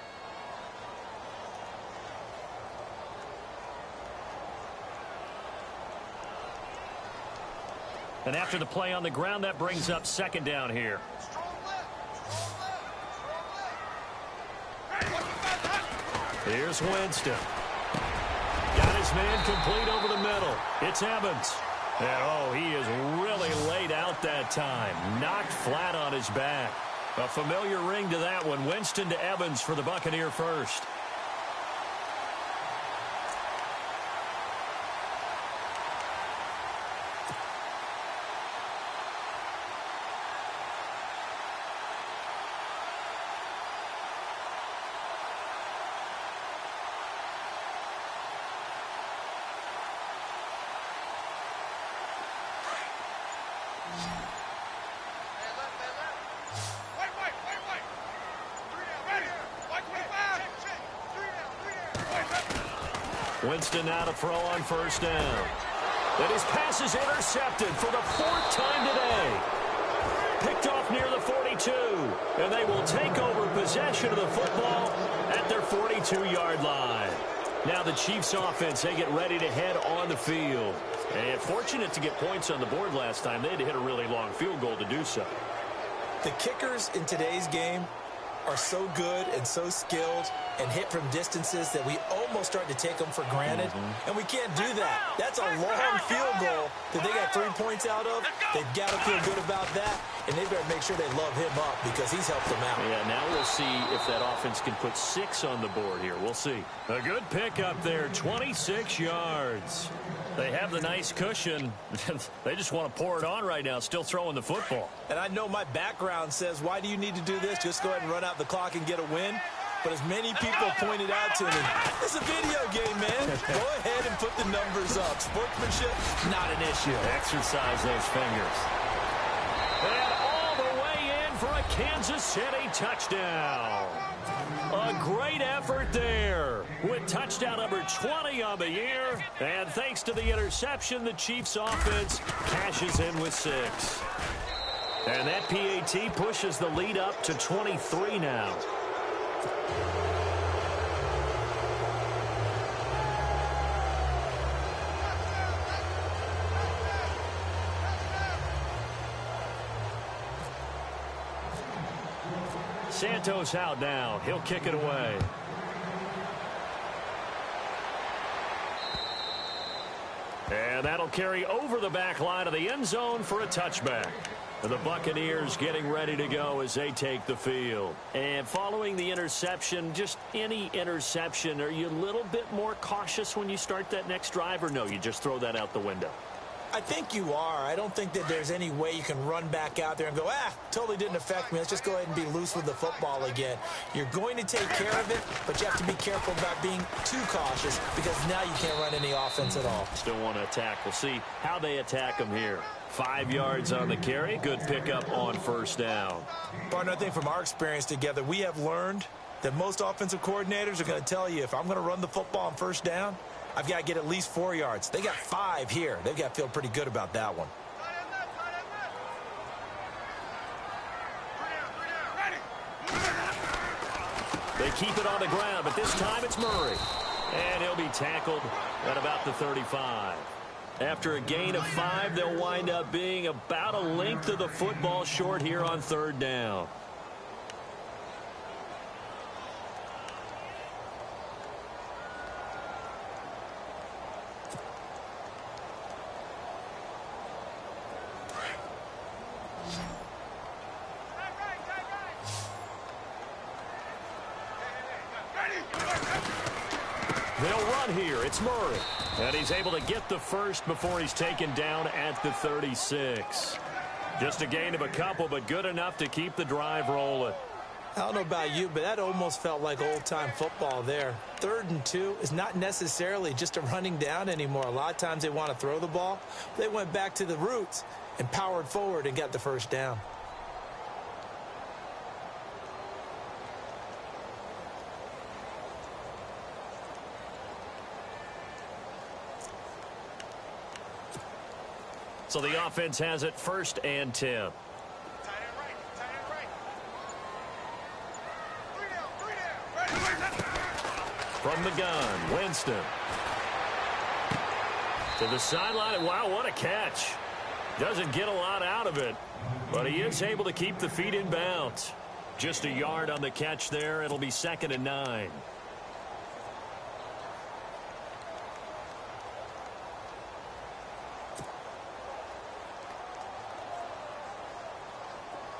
And after the play on the ground, that brings up 2nd down here. Strong left. Strong left. Strong left. Here's Winston. Got his man complete over the middle. It's Evans. And, oh, he is really laid out that time. Knocked flat on his back. A familiar ring to that one. Winston to Evans for the Buccaneer first. Winston now to throw on first down. And his pass is intercepted for the 4th time today. Picked off near the 42. And they will take over possession of the football at their 42-yard line. Now the Chiefs offense, they get ready to head on the field. And fortunate to get points on the board last time. They had to hit a really long field goal to do so. The kickers in today's game are so good and so skilled and hit from distances that we almost start to take them for granted. And we can't do that. That's a long field goal that they got 3 points out of. They've got to feel good about that, and they better make sure they love him up because he's helped them out. Yeah, now we'll see if that offense can put 6 on the board here. We'll see. A good pickup there, 26 yards. They have the nice cushion. They just want to pour it on right now, still throwing the football. And I know my background says, why do you need to do this? Just go ahead and run out the clock and get a win. But as many people pointed out to me, it's a video game, man. Go ahead and put the numbers up. Sportsmanship, not an issue. Exercise those fingers. And all the way in for a Kansas City touchdown. A great effort there with touchdown number 20 on the year. And thanks to the interception, the Chiefs offense cashes in with 6. And that PAT pushes the lead up to 23 now. Santos out now. He'll kick it away. And that'll carry over the back line of the end zone for a touchback. The Buccaneers getting ready to go as they take the field. And following the interception, just any interception, are you a little bit more cautious when you start that next drive, or no, you just throw that out the window? I think you are. I don't think that there's any way you can run back out there and go, totally didn't affect me. Let's just go ahead and be loose with the football again. You're going to take care of it, but you have to be careful about being too cautious because now you can't run any offense at all. Still want to attack. We'll see how they attack them here. 5 yards on the carry. Good pickup on first down. Partner, I think from our experience together, we have learned that most offensive coordinators are going to tell you if I'm going to run the football on first down, I've got to get at least 4 yards. They got 5 here. They've got to feel pretty good about that one. They keep it on the ground, but this time it's Murray. And he'll be tackled at about the 35. After a gain of 5, they'll wind up being about a length of the football short here on third down. They'll run here. It's Murray. And he's able to get the first before he's taken down at the 36. Just a gain of a couple, but good enough to keep the drive rolling. I don't know about you, but that almost felt like old-time football there. 3rd and 2 is not necessarily just a running down anymore. A lot of times they want to throw the ball. They went back to the roots and powered forward and got the first down. So the offense has it 1st and 10. From the gun, Winston. To the sideline. Wow, what a catch. Doesn't get a lot out of it, but he is able to keep the feet in bounds. Just a yard on the catch there. It'll be 2nd and 9.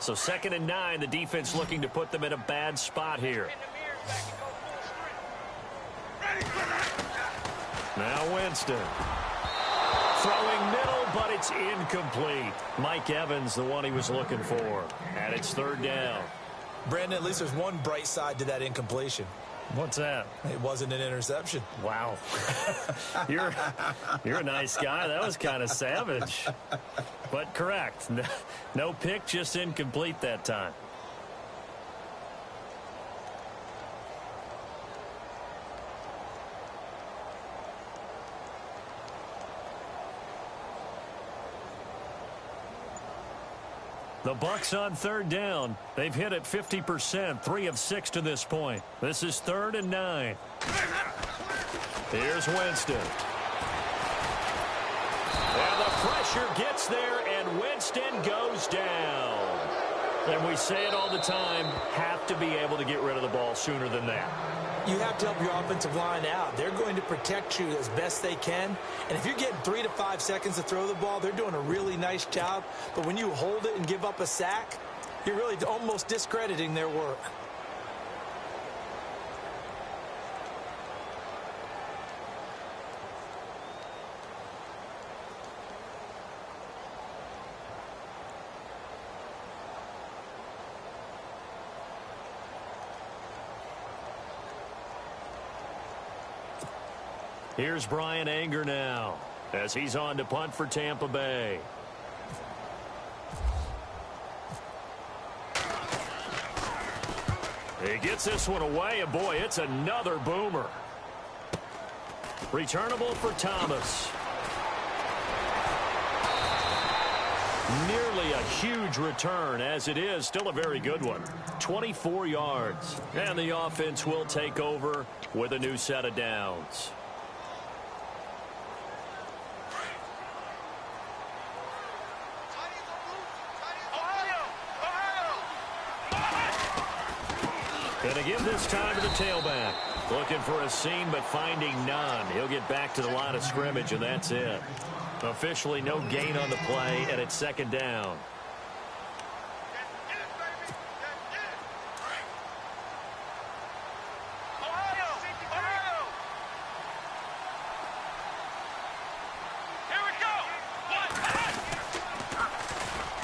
So 2nd and 9, the defense looking to put them in a bad spot here. Now Winston. Throwing middle, but it's incomplete. Mike Evans, the one he was looking for. And it's 3rd down. Brandon, at least there's one bright side to that incompletion. What's that? It wasn't an interception. Wow. You're a nice guy. That was kind of savage. But correct. No pick, just incomplete that time. The Bucs on 3rd down. They've hit it 50%, 3 of 6 to this point. This is 3rd and 9. Here's Winston. And the pressure gets there, and Winston goes down. And we say it all the time, have to be able to get rid of the ball sooner than that. You have to help your offensive line out. They're going to protect you as best they can. And if you're getting 3 to 5 seconds to throw the ball, they're doing a really nice job. But when you hold it and give up a sack, you're really almost discrediting their work. Here's Brian Anger now as he's on to punt for Tampa Bay. He gets this one away, and boy, it's another boomer. Returnable for Thomas. Nearly a huge return, as it is still a very good one. 24 yards, and the offense will take over with a new set of downs. Going to give this time to the tailback. Looking for a seam, but finding none. He'll get back to the line of scrimmage, and that's it. Officially no gain on the play, and it's 2nd down.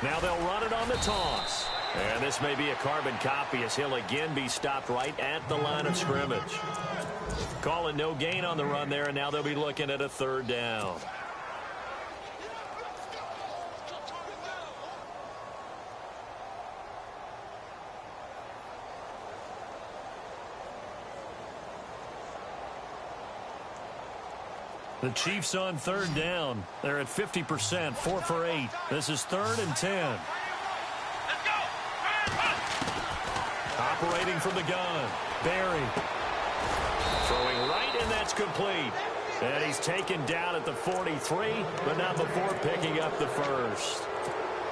Now they'll run it on the toss. And this may be a carbon copy as he'll again be stopped right at the line of scrimmage. Calling no gain on the run there, and now they'll be looking at a 3rd down. The Chiefs on 3rd down. They're at 50%, 4 for 8. This is 3rd and 10. Operating from the gun, Barry. Throwing right, and that's complete. And he's taken down at the 43, but not before picking up the first.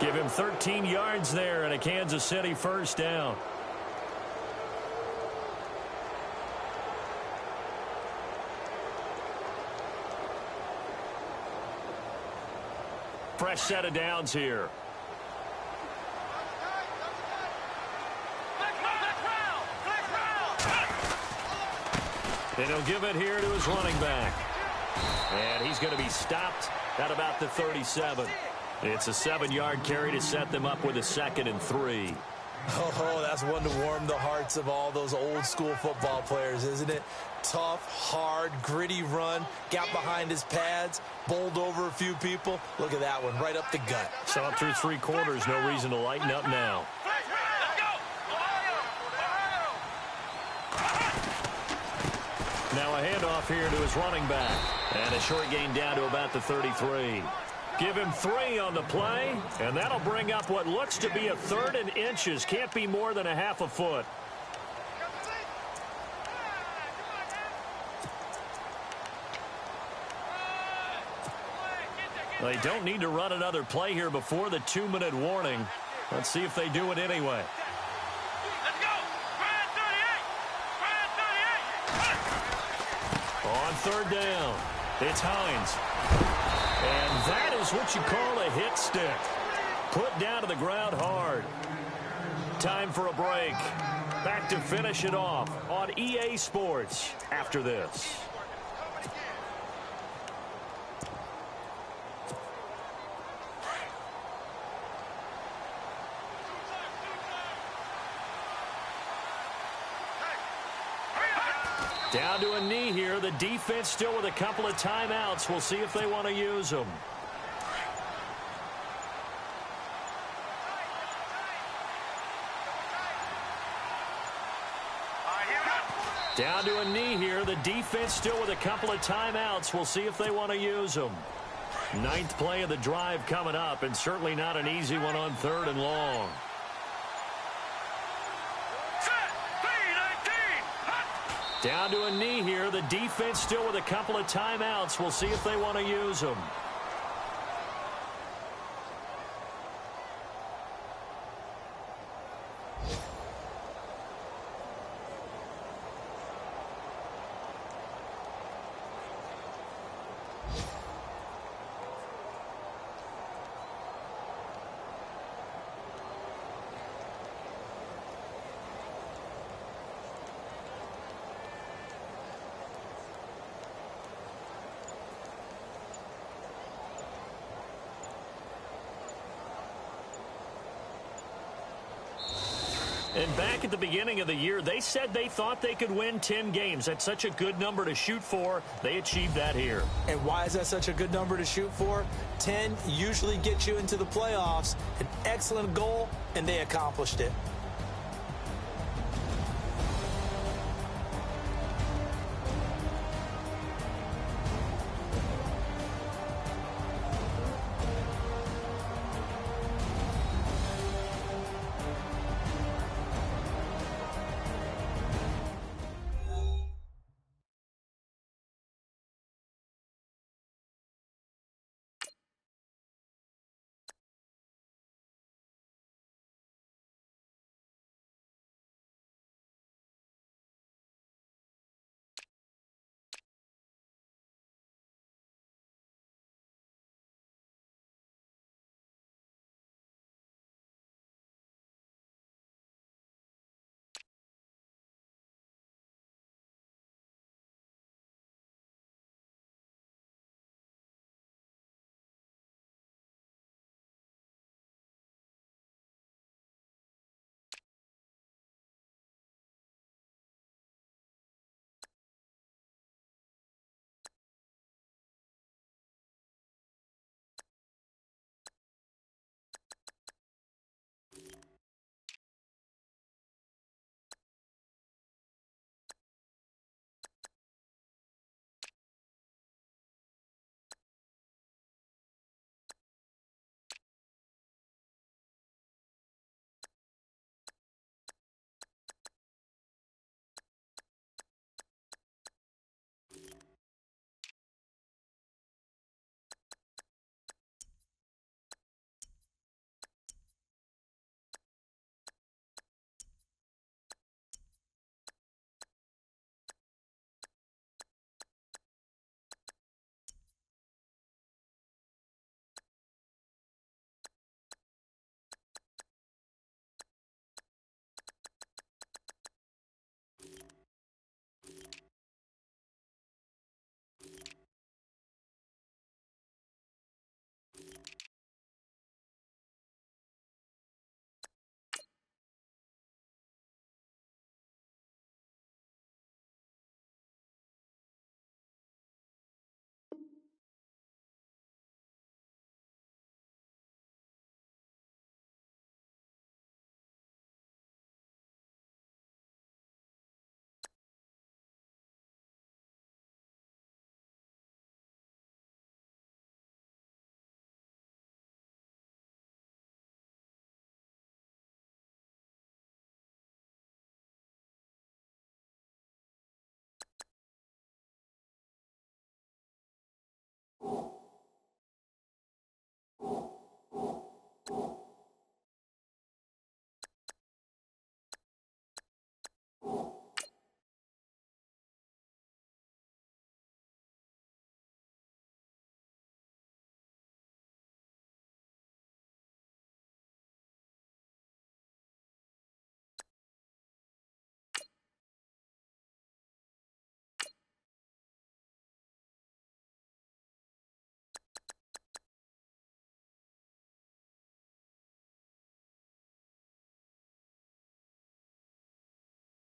Give him 13 yards there and a Kansas City 1st down. Fresh set of downs here. And he'll give it here to his running back. And he's going to be stopped at about the 37. It's a 7-yard carry to set them up with a 2nd and 3. Oh, that's one to warm the hearts of all those old school football players, isn't it? Tough, hard, gritty run. Got behind his pads, bowled over a few people. Look at that one, right up the gut. Saw it through 3 quarters. No reason to lighten up now. Now a handoff here to his running back. And a short gain down to about the 33. Give him 3 on the play, and that'll bring up what looks to be a 3rd and inches. Can't be more than a half a foot. They don't need to run another play here before the 2-minute warning. Let's see if they do it anyway. On 3rd down, it's Hines. And that is what you call a hit stick. Put down to the ground hard. Time for a break. Back to finish it off on EA Sports after this. Down to a knee here. The defense still with a couple of timeouts. We'll see if they want to use them. Down to a knee here. The defense still with a couple of timeouts. We'll see if they want to use them. Ninth play of the drive coming up, and certainly not an easy one on 3rd and long. Down to a knee here. The defense still with a couple of timeouts. We'll see if they want to use them. And back at the beginning of the year, they said they thought they could win 10 games. That's such a good number to shoot for. They achieved that here. And why is that such a good number to shoot for? 10 usually gets you into the playoffs. An excellent goal, and they accomplished it.